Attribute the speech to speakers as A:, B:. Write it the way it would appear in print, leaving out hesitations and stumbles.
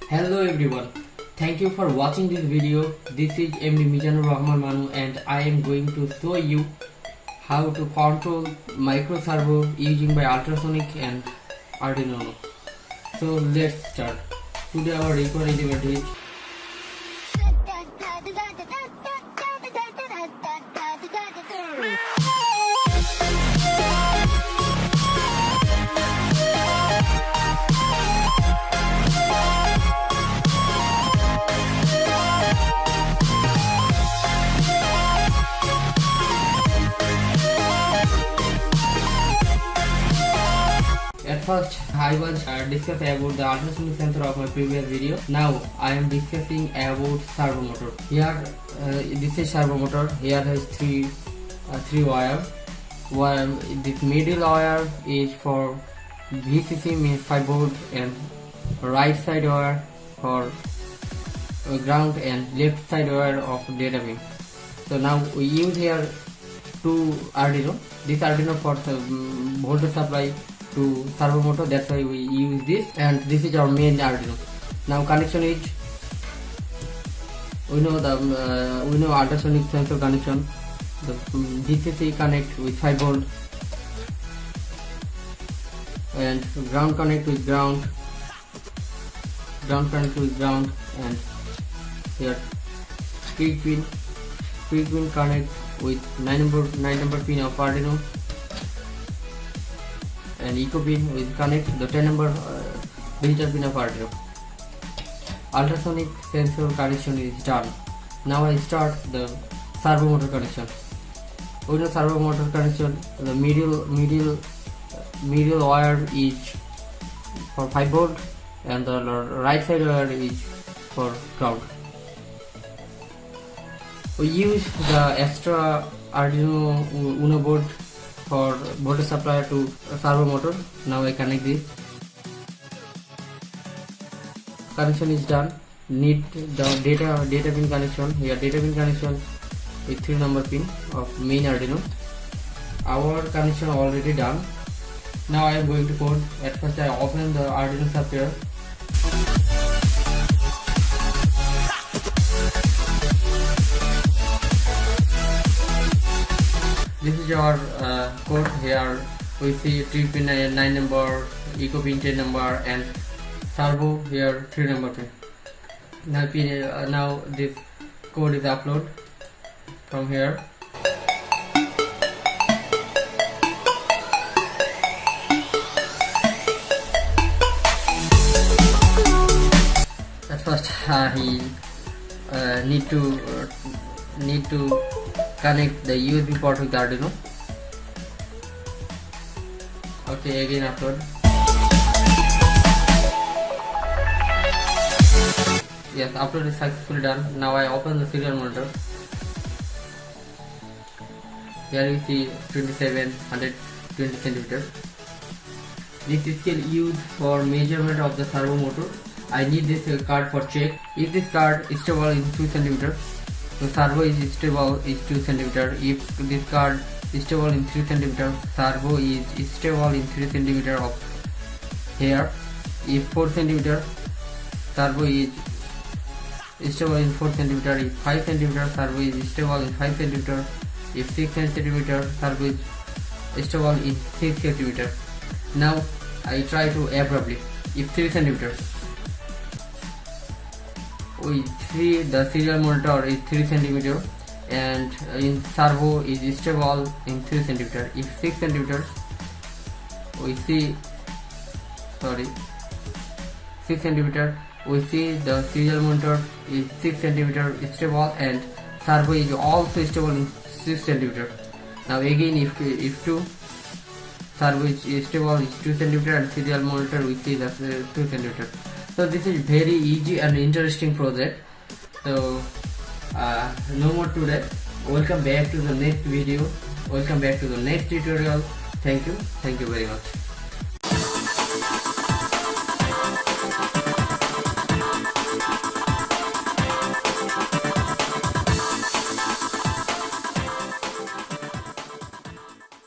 A: Hello everyone, thank you for watching this video. This is MD Mizanur Rahman Manu and I am going to show you how to control micro servo using by Ultrasonic and Arduino. So let's start. Today our recording is At first, I was discussing about the ultrasonic sensor of my previous video. Now, I am discussing about servo motor. Here, this is servo motor. Here has three wire. This middle wire is for VCC, means 5 volt, and right side wire for ground, and left side wire of data pin. So now we use here two Arduino. This Arduino for voltage supply to servo motor, that's why we use this, and this is our main Arduino. Now connection is, we know ultrasonic sensor connection. The DCC connect with 5 volt and ground connect with ground, connect with ground, and here trigPin connect with 9 number pin of Arduino, and echoPin will connect the 10 number digital pin of Arduino. Ultrasonic sensor connection is done. Now I start the servo motor connection. We know servo motor connection, the middle wire is for 5 volt and the right side wire is for ground. We use the extra Arduino Uno board for voltage supply to servo motor. Now I connect this. Connection is done. Need the data pin connection. Here data pin connection with 3 number pin of main Arduino. Our connection already done. Now I am going to code. At first I open the Arduino software. This is our code. Here we see trigPin 9 number, echoPin 10 number, and servo here 3 number pin. Now this code is uploaded from here. At first he need to connect the USB port with Arduino. Okay, again upload. Yes, upload is successfully done. Now I open the serial monitor. Here you see 120 centimeter. This is still used for measurement of the servo motor. I need this card for check. If this card is stable in 2 centimeter, the servo is stable is 2 centimeter. If this card is stable in 3 centimeter, servo is stable in 3 centimeter of here. If 4 centimeter, servo is stable in 4 centimeter. If 5 centimeter, servo is stable in 5 centimeter. If 6 centimeter, servo is stable in 6 centimeter. Now I try to abruptly. If 3 centimeter, we see the serial monitor is 3 centimeter and in servo is stable in 3 centimeter. If 6 centimeter, we see 6 centimeter, we see the serial monitor is 6 centimeter stable and servo is also stable in 6 centimeter. Now again if 2, servo is stable is 2 centimeter and serial monitor we see the 2 centimeter. So this is very easy and interesting project. So no more today. Welcome back to the next video. Welcome back to the next tutorial. Thank you very much.